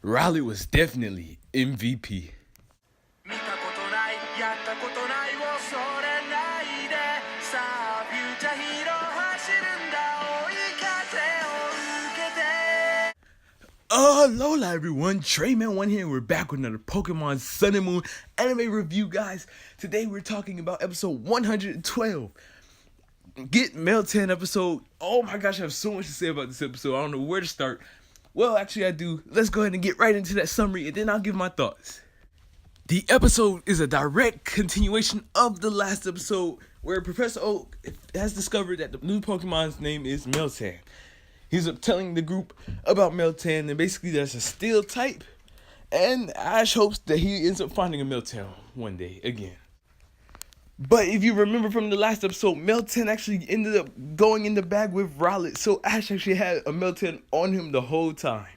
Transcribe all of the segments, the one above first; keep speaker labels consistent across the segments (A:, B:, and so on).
A: Riley was definitely MVP. Alola everyone, Treyman1 here. We're back with another Pokemon Sun and Moon anime review, guys. Today we're talking about episode 112. Get Meltan episode. Oh my gosh, I have so much to say about this episode. I don't know where to start. Well, actually I do. Let's go ahead and get right into that summary and then I'll give my thoughts. The episode is a direct continuation of the last episode where Professor Oak has discovered that the new Pokemon's name is Meltan. He's telling the group about Meltan, and basically there's a steel type, and Ash hopes that he ends up finding a Meltan one day again. But if you remember from the last episode, Meltan actually ended up going in the bag with Rowlet, so Ash actually had a Meltan on him the whole time.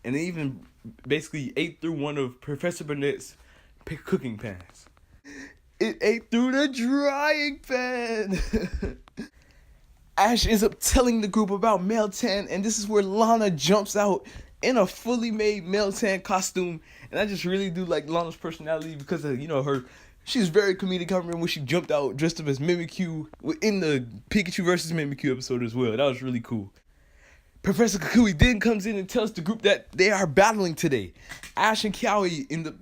A: And they even basically ate through one of Professor Burnett's cooking pans. It ate through the drying pan! Ash ends up telling the group about Meltan, and this is where Lana jumps out in a fully made Meltan costume. And I just really do like Lana's personality because of, she's very comedic. I remember when she jumped out dressed up as Mimikyu in the Pikachu versus Mimikyu episode as well. That was really cool. Professor Kukui then comes in and tells the group that they are battling today. Ash and Kiawe end up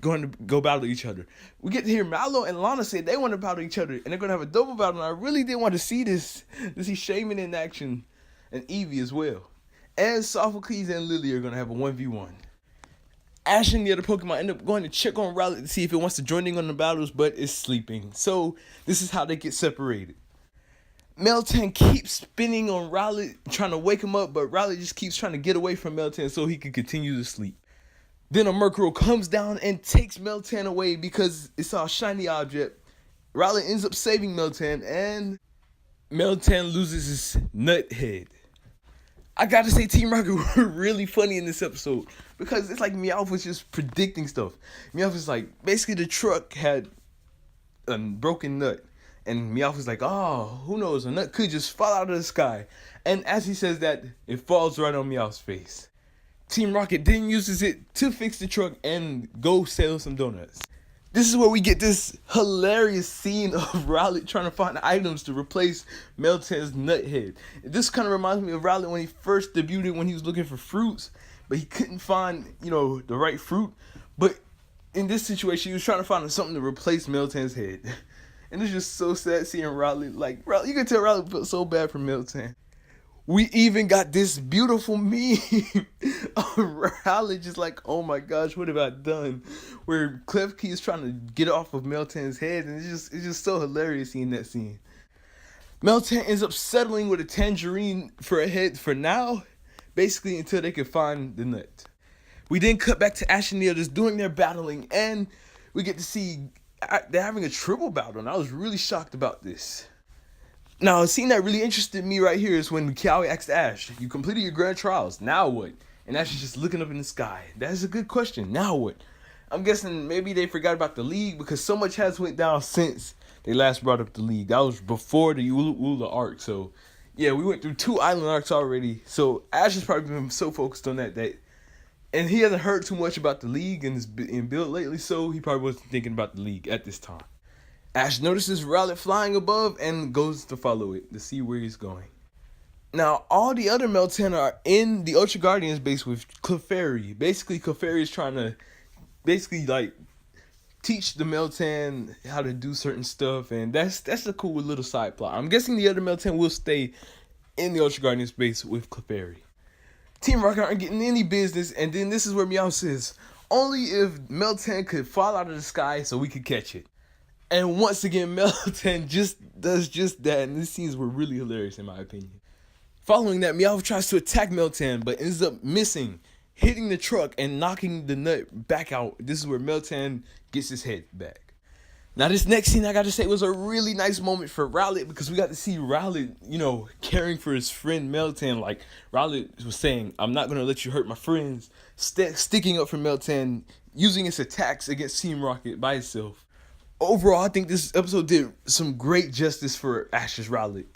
A: going to go battle each other. We get to hear Mallow and Lana say they want to battle each other, and they're going to have a double battle, and I really didn't want to see this. To see Shaman in action, and Eevee as well. And Sophocles and Lily are going to have a 1v1. Ash and the other Pokemon end up going to check on Rowlet to see if it wants to join in on the battles, but it's sleeping. So this is how they get separated. Meltan keeps spinning on Rowlet, trying to wake him up, but Rowlet just keeps trying to get away from Meltan so he can continue to sleep. Then a Murkrow comes down and takes Meltan away because it's a shiny object. Rowlet ends up saving Meltan, and Meltan loses his nut head. I gotta say, Team Rocket were really funny in this episode because it's like Meowth was just predicting stuff. Meowth was like, basically the truck had a broken nut, and Meowth was like, oh, who knows, a nut could just fall out of the sky. And as he says that, it falls right on Meowth's face. Team Rocket then uses it to fix the truck and go sell some donuts. This is where we get this hilarious scene of Rowlet trying to find items to replace Meltan's nut head. This kind of reminds me of Rowlet when he first debuted, when he was looking for fruits, but he couldn't find, the right fruit. But in this situation, he was trying to find something to replace Meltan's head. And it's just so sad seeing Rowlet. Like, Rowlet, you can tell Rowlet felt so bad for Meltan. We even got this beautiful meme of Rowlet just like, oh my gosh, what have I done? Where Klefki is trying to get off of Meltan's head, and it's just so hilarious seeing that scene. Meltan ends up settling with a tangerine for a head for now, basically until they can find the nut. We then cut back to Ash and the others doing their battling, and we get to see they're having a triple battle, and I was really shocked about this. Now, a scene that really interested me right here is when Kiawe asked Ash, you completed your grand trials, now what? And Ash is just looking up in the sky. That is a good question, now what? I'm guessing maybe they forgot about the league because so much has went down since they last brought up the league. That was before the Ula arc, so yeah, we went through 2 island arcs already. So Ash has probably been so focused on that, and he hasn't heard too much about the league and build lately, so he probably wasn't thinking about the league at this time. Ash notices Rowlet flying above and goes to follow it to see where he's going. Now, all the other Meltan are in the Ultra Guardians base with Clefairy. Basically, Clefairy is trying to teach the Meltan how to do certain stuff, and that's a cool little side plot. I'm guessing the other Meltan will stay in the Ultra Guardians base with Clefairy. Team Rocket aren't getting any business, and then this is where Meow says, only if Meltan could fall out of the sky so we could catch it. And once again, Meltan does just that, and these scenes were really hilarious in my opinion. Following that, Meowth tries to attack Meltan, but ends up missing, hitting the truck and knocking the nut back out. This is where Meltan gets his head back. Now, this next scene, I gotta say, was a really nice moment for Rowlet because we got to see Rowlet, caring for his friend Meltan. Like, Rowlet was saying, I'm not gonna let you hurt my friends, sticking up for Meltan, using its attacks against Team Rocket by itself. Overall, I think this episode did some great justice for Ash's Rowlet.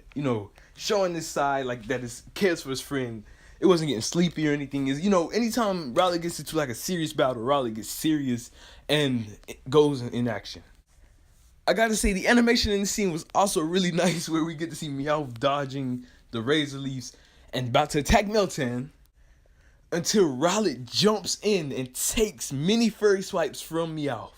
A: Showing this side, like, that is cares for his friend, It wasn't getting sleepy or anything. Is anytime Raleigh gets into like a serious battle, Raleigh gets serious and it goes in action. I gotta say the animation in the scene was also really nice, where we get to see Meowth dodging the razor leaves and about to attack Meltan until Raleigh jumps in and takes many furry swipes from Meowth.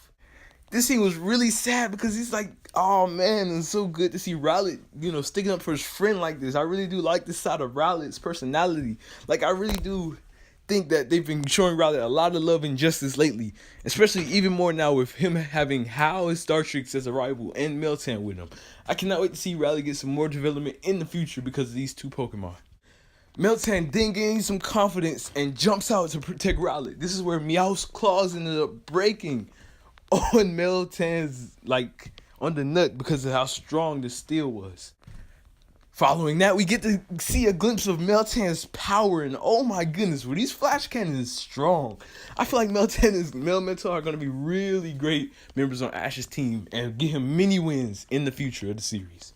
A: This scene was really sad because he's like, oh man, it's so good to see Raleigh, sticking up for his friend like this. I really do like this side of Raleigh's personality. Like, I really do think that they've been showing Raleigh a lot of love and justice lately, especially even more now with him having Hal and Star Trix as a rival and Meltan with him. I cannot wait to see Raleigh get some more development in the future because of these two Pokemon. Meltan then gains some confidence and jumps out to protect Raleigh. This is where Meowth's claws ended up breaking on Meltan's, on the nut because of how strong the steel was. Following that, we get to see a glimpse of Meltan's power, and oh my goodness, were these flash cannons strong. I feel like Meltan and Melmetal are going to be really great members on Ash's team and give him many wins in the future of the series.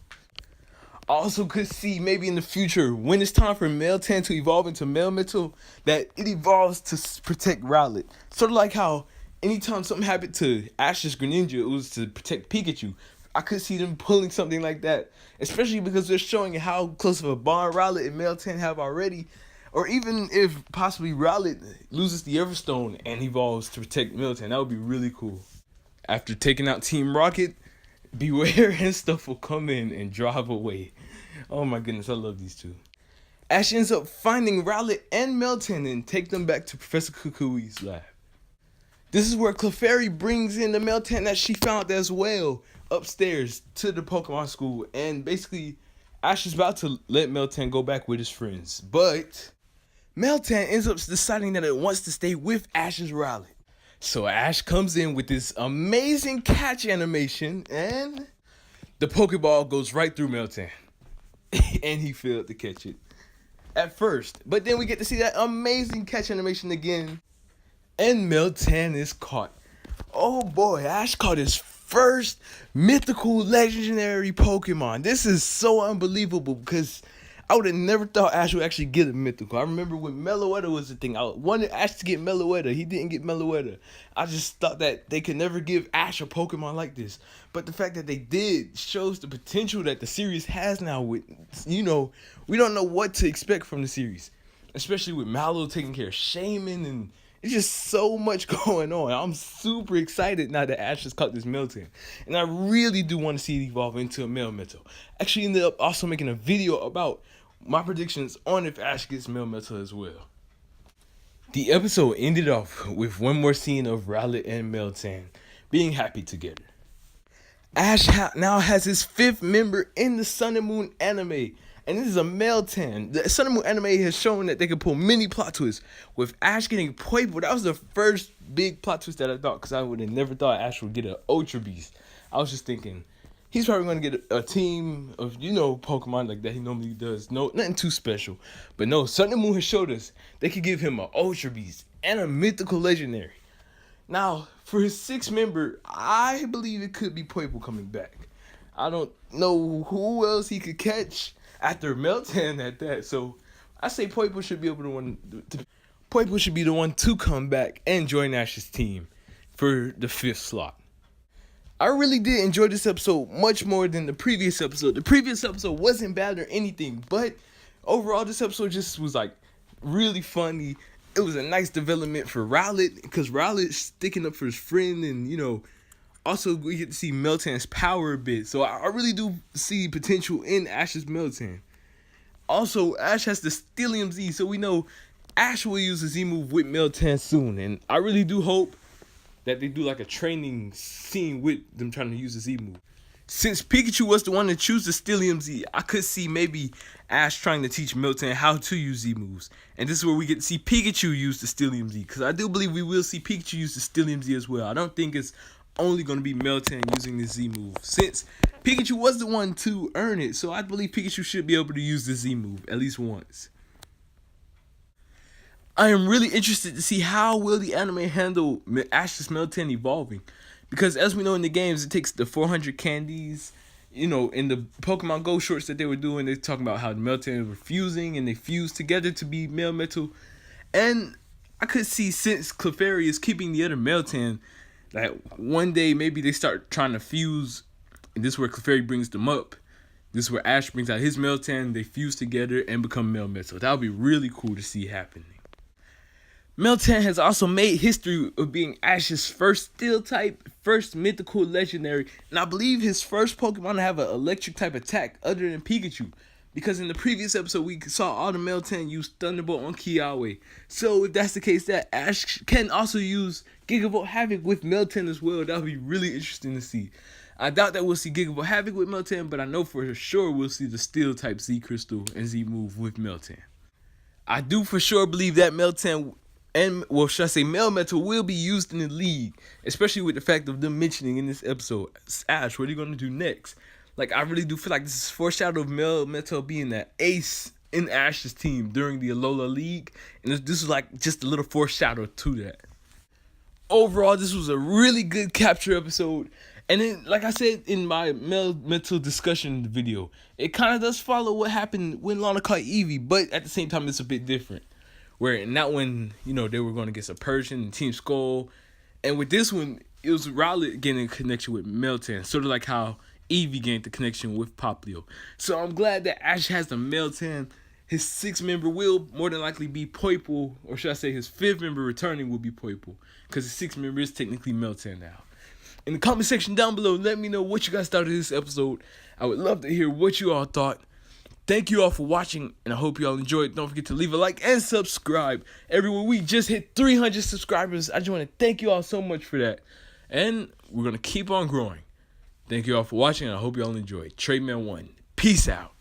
A: Also could see maybe in the future, when it's time for Meltan to evolve into Melmetal, that it evolves to protect Rowlet. Sort of like how anytime something happened to Ash's Greninja, it was to protect Pikachu. I could see them pulling something like that, especially because they're showing how close of a bond Rowlet and Meltan have already. Or even if possibly Rowlet loses the Everstone and evolves to protect Meltan, that would be really cool. After taking out Team Rocket, Beware and stuff will come in and drive away. Oh my goodness, I love these two. Ash ends up finding Rowlet and Meltan and take them back to Professor Kukui's lab. This is where Clefairy brings in the Meltan that she found as well upstairs to the Pokemon school, and basically Ash is about to let Meltan go back with his friends, but Meltan ends up deciding that it wants to stay with Ash's Rowlet. So Ash comes in with this amazing catch animation, and the Pokeball goes right through Meltan. And he failed to catch it at first. But then we get to see that amazing catch animation again, and Meltan is caught. Oh boy, Ash caught his first mythical legendary Pokemon. This is so unbelievable because I would have never thought Ash would actually get a mythical. I remember when Meloetta was the thing. I wanted Ash to get Meloetta. He didn't get Meloetta. I just thought that they could never give Ash a Pokemon like this. But the fact that they did shows the potential that the series has now with, we don't know what to expect from the series. Especially with Mallow taking care of Shaman, and it's just so much going on. I'm super excited now that Ash has caught this Meltan. And I really do want to see it evolve into a Melmetal. Actually ended up also making a video about my predictions on if Ash gets Melmetal as well. The episode ended off with one more scene of Rowlet and Meltan being happy together. Ash now has his 5th member in the Sun and Moon anime, and this is a Meltan. The Sun and Moon anime has shown that they can pull many plot twists. With Ash getting Poipo, that was the first big plot twist that I thought, because I would have never thought Ash would get an Ultra Beast. I was just thinking, he's probably going to get a team of, Pokemon like that he normally does. No, nothing too special. But no, Sun and Moon has showed us they could give him an Ultra Beast and a mythical legendary. Now, for his 6th member, I believe it could be Poipo coming back. I don't know who else he could catch after Meltan at that. So I say Poipo should be Poipo should be the one to come back and join Ash's team for the 5th slot. I really did enjoy this episode much more than the previous episode. The previous episode wasn't bad or anything, but overall this episode just was really funny. It was a nice development for Rowlet, because Rowlet's sticking up for his friend, and also we get to see Meltan's power a bit. So I really do see potential in Ash's Meltan. Also, Ash has the Stellium Z, so we know Ash will use the Z move with Meltan soon, and I really do hope that they do a training scene with them trying to use the Z move. Since Pikachu was the one to choose the Stellium Z, I could see maybe Ash trying to teach Meltan how to use Z moves. And this is where we get to see Pikachu use the Stellium Z, because I do believe we will see Pikachu use the Stellium Z as well. I don't think it's only going to be Meltan using the Z move, since Pikachu was the one to earn it. So I believe Pikachu should be able to use the Z move at least once. I am really interested to see how will the anime handle Ash's Meltan evolving, because as we know in the games, it takes the 400 candies, in the Pokemon Go shorts that they were doing, they talking about how the Meltan were fusing and they fused together to be male metal. And I could see, since Clefairy is keeping the other Meltan, that one day maybe they start trying to fuse, and this is where Clefairy brings them up. This is where Ash brings out his Meltan, they fuse together and become male metal. That would be really cool to see happening. Meltan has also made history of being Ash's first steel type, first mythical legendary, and I believe his first Pokemon to have an electric type attack other than Pikachu. Because in the previous episode, we saw all the Meltan use Thunderbolt on Kiawe. So if that's the case, that Ash can also use Gigavolt Havoc with Meltan as well. That would be really interesting to see. I doubt that we'll see Gigavolt Havoc with Meltan, but I know for sure we'll see the Steel type Z Crystal and Z Move with Meltan. I do for sure believe that Meltan and, well, should I say Male Metal will be used in the league, especially with the fact of them mentioning in this episode, Ash, what are you going to do next? Like, I really do feel like this is foreshadow of Male Metal being that ace in Ash's team during the Alola League, and this is like just a little foreshadow to that. Overall, this was a really good capture episode, and then, like I said in my Male Metal discussion video, it kind of does follow what happened when Lana caught Eevee, but at the same time, it's a bit different. Where in that one, they were going against a Persian and Team Skull. And with this one, it was Rowlet getting a connection with Meltan. Sort of like how Eevee gained the connection with Popplio. So I'm glad that Ash has the Meltan. His 6th member will more than likely be Poipole. Or should I say his 5th member returning will be Poipole. Because his 6th member is technically Meltan now. In the comment section down below, let me know what you guys thought of this episode. I would love to hear what you all thought. Thank you all for watching, and I hope you all enjoyed. Don't forget to leave a like and subscribe. Everyone, we just hit 300 subscribers. I just want to thank you all so much for that. And we're going to keep on growing. Thank you all for watching, and I hope you all enjoyed. TradeMan1, peace out.